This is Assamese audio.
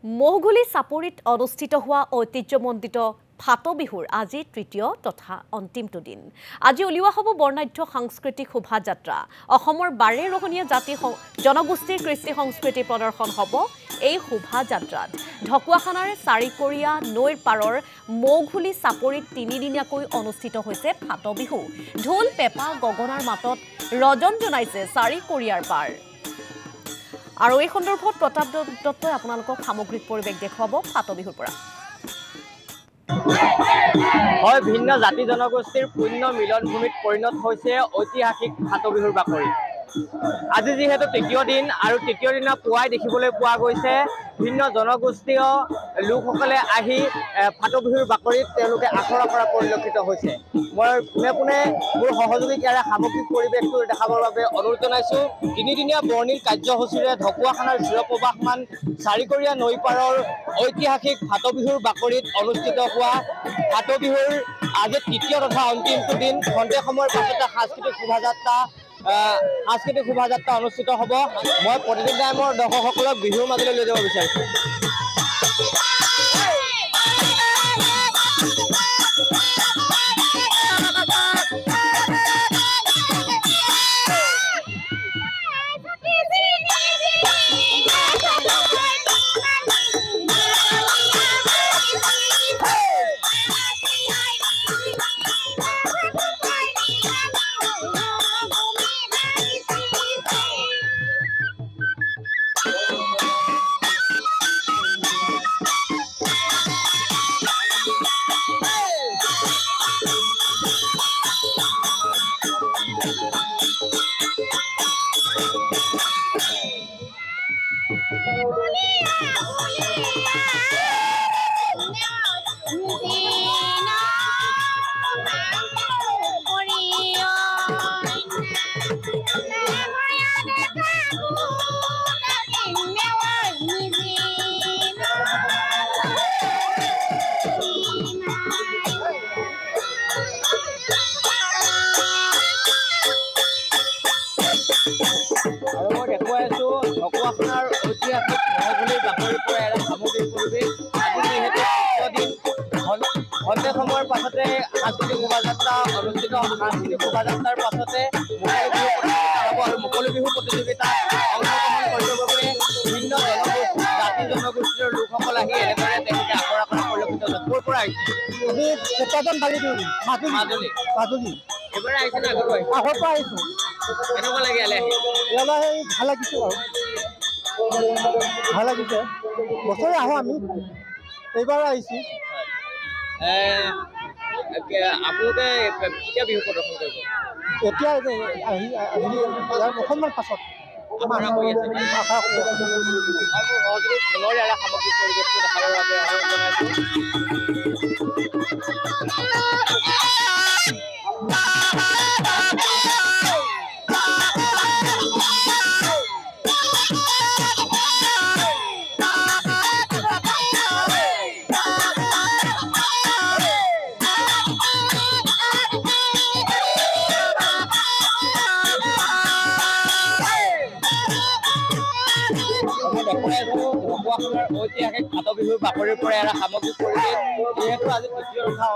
মহগুলি চাপৰিত অনুষ্ঠিত হোৱা ঐতিহ্যমণ্ডিত ফাট বিহুৰ আজি তৃতীয় তথা অন্তিমটো দিন। আজি উলিওৱা হ'ব বৰ্ণাঢ্য সাংস্কৃতিক শোভাযাত্ৰা। অসমৰ বাৰেৰহণীয়া জাতি জনগোষ্ঠীৰ কৃষ্টি সংস্কৃতি প্ৰদৰ্শন হ'ব এই শোভাযাত্ৰাত। ঢকুৱাখানাৰ চাৰিকৰীয়া নৈৰ পাৰৰ মৌঘুলি চাপৰিত তিনিদিনীয়াকৈ অনুষ্ঠিত হৈছে ফাট বিহু। ঢোল পেঁপা গগনাৰ মাতত ৰজন জনাইছে চাৰিকৰীয়াৰ পাৰ। আৰু এই সন্দৰ্ভত প্ৰতাপ দত্তই আপোনালোকক সামগ্ৰিক পৰিৱেশ দেখুৱাব ফাট বিহুৰ পৰা। হয়, ভিন্ন জাতি জনগোষ্ঠীৰ পূৰ্ণ মিলনভূমিত পৰিণত হৈছে ঐতিহাসিক ফাট বিহুৰ বাকৰি। আজি যিহেতু তৃতীয় দিন আৰু তৃতীয় দিনা পুৱাই দেখিবলৈ পোৱা গৈছে ভিন্ন জনগোষ্ঠীয় লোকসকলে আহি ফাট বিহুৰ বাকৰিত তেওঁলোকে আখৰা কৰা পৰিলক্ষিত হৈছে। মই পোনে পোনে মোৰ সহযোগীক ইয়াৰে সামগ্ৰিক পৰিৱেশটো দেখাবৰ বাবে অনুৰোধ জনাইছোঁ। তিনিদিনীয়া বৰ্ণিল কাৰ্যসূচীৰে ঢকুৱাখানাৰ চিৰপ্ৰবাসমান চাৰিকৰীয়া নৈ পাৰৰ ঐতিহাসিক ফাট বিহুৰ বাকৰিত অনুষ্ঠিত হোৱা ফাট বিহুৰ আজি তৃতীয় তথা অন্তিমটো দিন। খন্তেক সময়ৰ পাছতে সাংস্কৃতিক শোভাযাত্ৰা অনুষ্ঠিত হ'ব। মই প্ৰতিদিন টাইমৰ দৰ্শকসকলক বিহুৰ মাজলৈ লৈ যাব বিচাৰিছোঁ। আৰু মই দেখুৱাই আছোঁ ঢকুৱাখানাৰ ঐতিহাসিক মহগুলিৰ বাকৰিৰ পৰা এটা সামগ্ৰিক পৰিৱেশ। আজি যিহেতু দিন খন্তেক সময়ৰ পাছতে সাংস্কৃতিক শোভাযাত্ৰা অনুষ্ঠিত হ'ব। সাংস্কৃতিক শোভাযাত্ৰাৰ পাছতে মুকলি বিহু প্ৰতিযোগিতাত অংশগ্ৰহণ কৰিবৰ বাবে বিভিন্ন জাতি জনগোষ্ঠীৰ লোকসকল আহি এনেদৰে তেওঁলোকে আখৰা কৰা পৰিলক্ষিত হৈছে। ক'ৰ পৰা আহিছে? মাজুলী। এইবাৰে আহিছে নে আগৰ পৰা আহিছোঁ? কেনেকুৱা লাগে ইয়ালৈ আহি? ইয়ালৈ ভাল লাগিছে বাৰু, ভাল লাগিছে। বছৰে আহোঁ আমি, এইবাৰ আহিছোঁ। আপোনালোকে কেতিয়া বিহু প্ৰদৰ্শন কৰিব? এতিয়া ইয়াৰ অকণমান পাছত আশা কৰি আছে। মোৰ সহযোগী পুনৰ ইয়াৰে সামগ্ৰিক পৰিৱেশটো দেখাবৰ বাবে অনুৰোধ জনাইছোঁ। ঢকুৱাখানাৰ ঐতিহাসিক ফাট বিহুৰ বাকৰিৰ পৰা এটা সামগ্ৰিক পৰিৱেশ। যিহেতু আজি তৃতীয় তথা